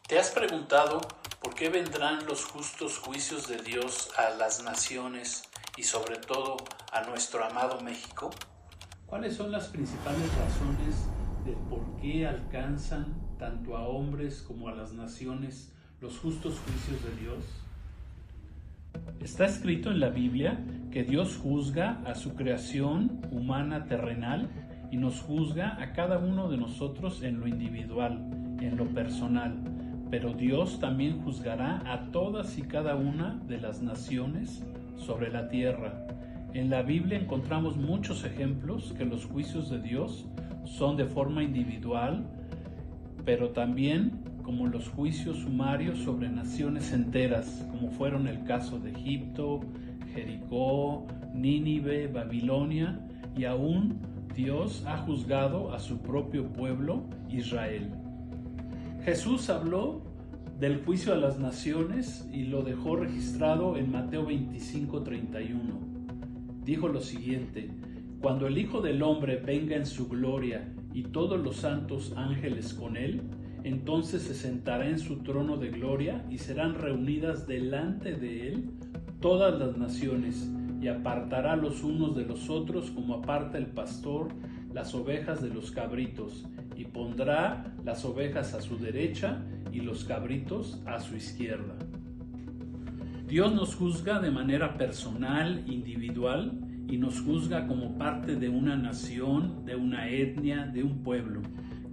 ¿Te has preguntado por qué vendrán los justos juicios de Dios a las naciones y sobre todo a nuestro amado México? ¿Cuáles son las principales razones del por qué alcanzan tanto a hombres como a las naciones los justos juicios de Dios? Está escrito en la Biblia que Dios juzga a su creación humana terrenal y nos juzga a cada uno de nosotros en lo individual, en lo personal. Pero Dios también juzgará a todas y cada una de las naciones sobre la tierra. En la Biblia encontramos muchos ejemplos que los juicios de Dios son de forma individual, pero también como los juicios sumarios sobre naciones enteras, como fueron el caso de Egipto, Jericó, Nínive, Babilonia, y aún Dios ha juzgado a su propio pueblo, Israel. Jesús habló del juicio a las naciones y lo dejó registrado en Mateo 25:31. Dijo lo siguiente: cuando el Hijo del Hombre venga en su gloria y todos los santos ángeles con él, entonces se sentará en su trono de gloria y serán reunidas delante de él todas las naciones, y apartará los unos de los otros como aparta el pastor las ovejas de los cabritos, y pondrá las ovejas a su derecha y los cabritos a su izquierda. Dios nos juzga de manera personal, individual, y nos juzga como parte de una nación, de una etnia, de un pueblo.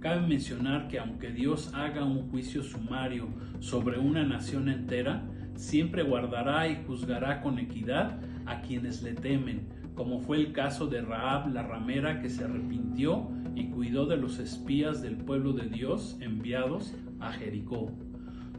Cabe mencionar que aunque Dios haga un juicio sumario sobre una nación entera, siempre guardará y juzgará con equidad a quienes le temen, como fue el caso de Rahab la ramera, que se arrepintió y cuidó de los espías del pueblo de Dios enviados a Jericó.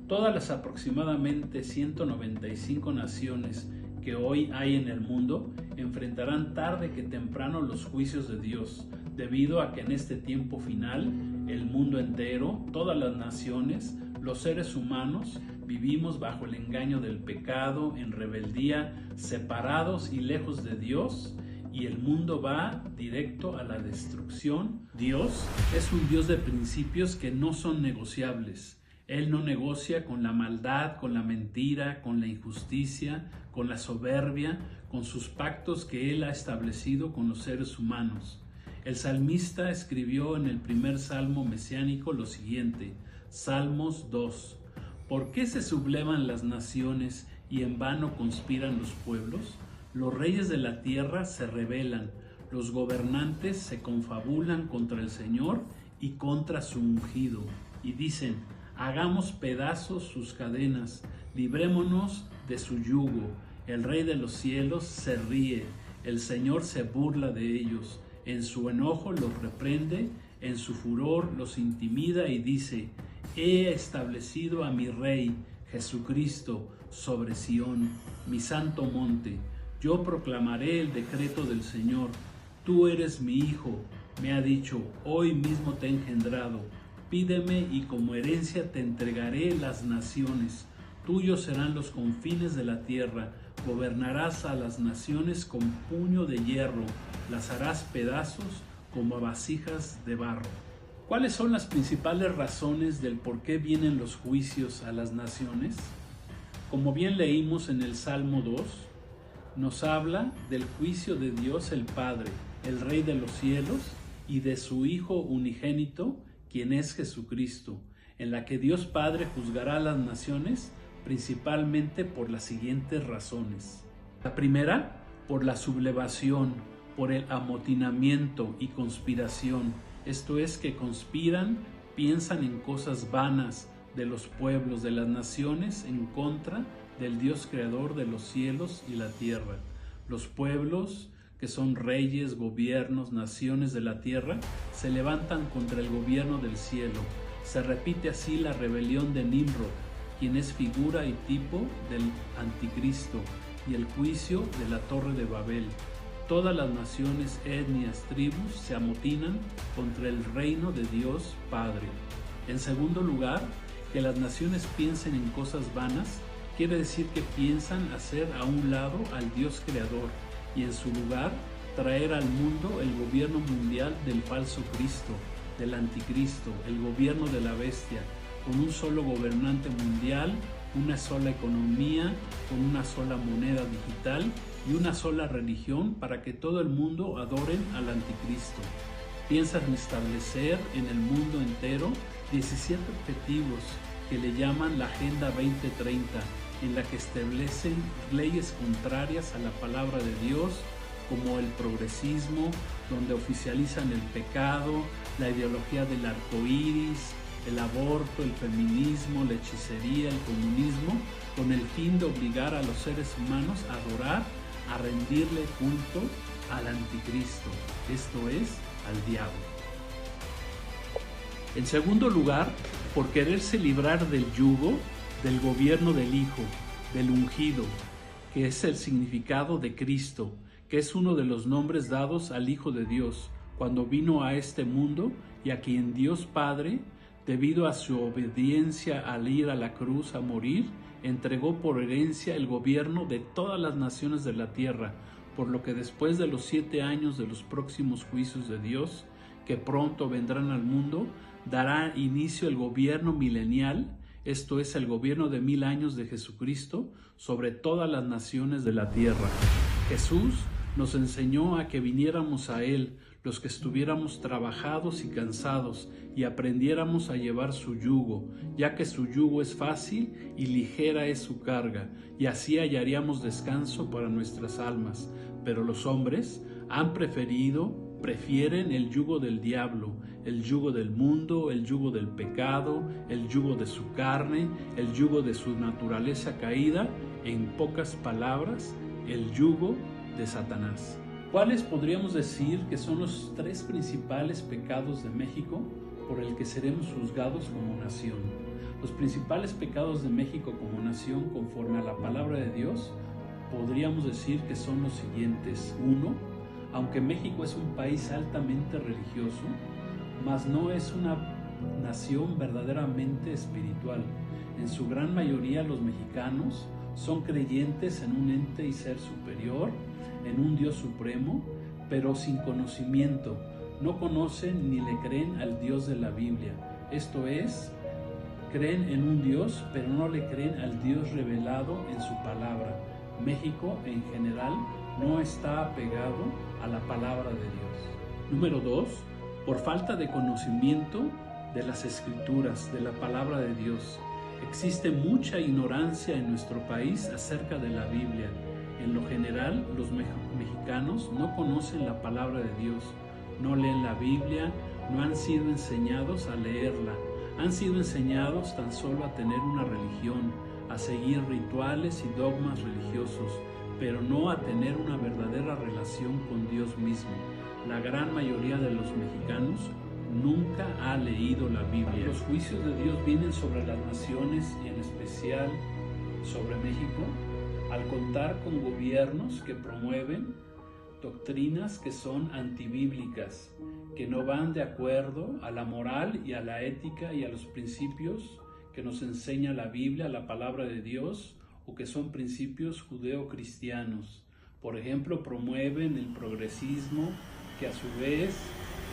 Todas las aproximadamente 195 naciones que hoy hay en el mundo enfrentarán tarde que temprano los juicios de Dios, debido a que en este tiempo final el mundo entero, todas las naciones, los seres humanos, vivimos bajo el engaño del pecado, en rebeldía, separados y lejos de Dios, y el mundo va directo a la destrucción. Dios es un Dios de principios que no son negociables. Él no negocia con la maldad, con la mentira, con la injusticia, con la soberbia, con sus pactos que Él ha establecido con los seres humanos. El salmista escribió en el primer salmo mesiánico lo siguiente, Salmos 2. ¿Por qué se sublevan las naciones y en vano conspiran los pueblos? Los reyes de la tierra se rebelan, los gobernantes se confabulan contra el Señor y contra su ungido, y dicen: hagamos pedazos sus cadenas, librémonos de su yugo. El Rey de los cielos se ríe, el Señor se burla de ellos. En su enojo los reprende, en su furor los intimida y dice: he establecido a mi Rey, Jesucristo, sobre Sión, mi santo monte. Yo proclamaré el decreto del Señor. Tú eres mi Hijo, me ha dicho, hoy mismo te he engendrado. Pídeme y como herencia te entregaré las naciones. Tuyos serán los confines de la tierra. Gobernarás a las naciones con puño de hierro. Las harás pedazos como a vasijas de barro. ¿Cuáles son las principales razones del por qué vienen los juicios a las naciones? Como bien leímos en el Salmo 2, nos habla del juicio de Dios el Padre, el Rey de los cielos, y de su Hijo unigénito, quien es Jesucristo, en la que Dios Padre juzgará a las naciones principalmente por las siguientes razones. La primera, por la sublevación, por el amotinamiento y conspiración, esto es que conspiran, piensan en cosas vanas de los pueblos, de las naciones, en contra del Dios creador de los cielos y la tierra. Los pueblos, que son reyes, gobiernos, naciones de la tierra, se levantan contra el gobierno del cielo. Se repite así la rebelión de Nimrod, quien es figura y tipo del anticristo, y el juicio de la torre de Babel. Todas las naciones, etnias, tribus se amotinan contra el reino de Dios Padre. En segundo lugar, que las naciones piensen en cosas vanas, quiere decir que piensan hacer a un lado al Dios creador y en su lugar traer al mundo el gobierno mundial del falso Cristo, del anticristo, el gobierno de la bestia, con un solo gobernante mundial, una sola economía, con una sola moneda digital y una sola religión para que todo el mundo adoren al anticristo. Piensan establecer en el mundo entero 17 objetivos que le llaman la Agenda 2030, en la que establecen leyes contrarias a la palabra de Dios, como el progresismo, donde oficializan el pecado, la ideología del arco iris, el aborto, el feminismo, la hechicería, el comunismo, con el fin de obligar a los seres humanos a adorar, a rendirle culto al anticristo, esto es, al diablo. En segundo lugar, por quererse librar del yugo, del gobierno del Hijo, del ungido, que es el significado de Cristo, que es uno de los nombres dados al Hijo de Dios, cuando vino a este mundo y a quien Dios Padre, debido a su obediencia al ir a la cruz a morir, entregó por herencia el gobierno de todas las naciones de la tierra, por lo que después de los 7 años de los próximos juicios de Dios, que pronto vendrán al mundo, dará inicio el gobierno milenial, esto es el gobierno de 1000 años de Jesucristo, sobre todas las naciones de la tierra. Jesús nos enseñó a que viniéramos a Él, los que estuviéramos trabajados y cansados, y aprendiéramos a llevar su yugo, ya que su yugo es fácil y ligera es su carga, y así hallaríamos descanso para nuestras almas. Pero los hombres prefieren el yugo del diablo, el yugo del mundo, el yugo del pecado, el yugo de su carne, el yugo de su naturaleza caída, en pocas palabras, el yugo de Satanás. ¿Cuáles podríamos decir que son los 3 principales pecados de México por el que seremos juzgados como nación? Los principales pecados de México como nación, conforme a la palabra de Dios, podríamos decir que son los siguientes. 1. Aunque México es un país altamente religioso, mas no es una nación verdaderamente espiritual. En su gran mayoría los mexicanos son creyentes en un ente y ser superior, en un Dios supremo, pero sin conocimiento. No conocen ni le creen al Dios de la Biblia. Esto es, creen en un Dios, pero no le creen al Dios revelado en su palabra. México, en general, no está apegado a la palabra de Dios. Número 2, por falta de conocimiento de las Escrituras, de la palabra de Dios. Existe mucha ignorancia en nuestro país acerca de la Biblia. En lo general, los mexicanos no conocen la palabra de Dios, no leen la Biblia, no han sido enseñados a leerla, han sido enseñados tan solo a tener una religión, a seguir rituales y dogmas religiosos, pero no a tener una verdadera relación con Dios mismo. La gran mayoría de los mexicanos nunca ha leído la Biblia. Los juicios de Dios vienen sobre las naciones y en especial sobre México, al contar con gobiernos que promueven doctrinas que son antibíblicas, que no van de acuerdo a la moral y a la ética y a los principios que nos enseña la Biblia, la palabra de Dios, o que son principios judeo-cristianos. Por ejemplo, promueven el progresismo, que a su vez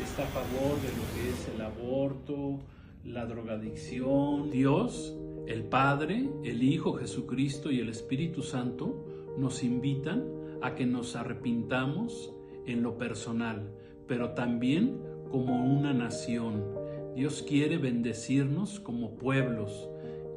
está a favor de lo que es el aborto, la drogadicción. Dios, el Padre, el Hijo Jesucristo y el Espíritu Santo nos invitan a que nos arrepintamos en lo personal, pero también como una nación. Dios quiere bendecirnos como pueblos.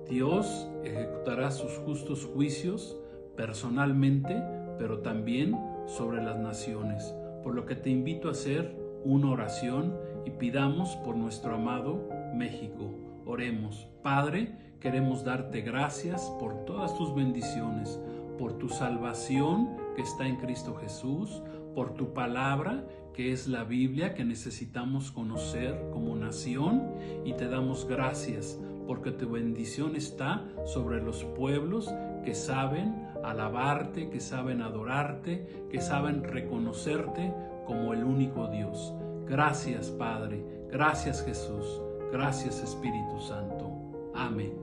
Dios ejecutará sus justos juicios personalmente, pero también sobre las naciones. Por lo que te invito a hacer una oración y pidamos por nuestro amado México. Oremos. Padre, queremos darte gracias por todas tus bendiciones, por tu salvación que está en Cristo Jesús, por tu palabra que es la Biblia que necesitamos conocer como nación, y te damos gracias porque tu bendición está sobre los pueblos que saben alabarte, que saben adorarte, que saben reconocerte como el único Dios. Gracias, Padre. Gracias, Jesús. Gracias, Espíritu Santo. Amén.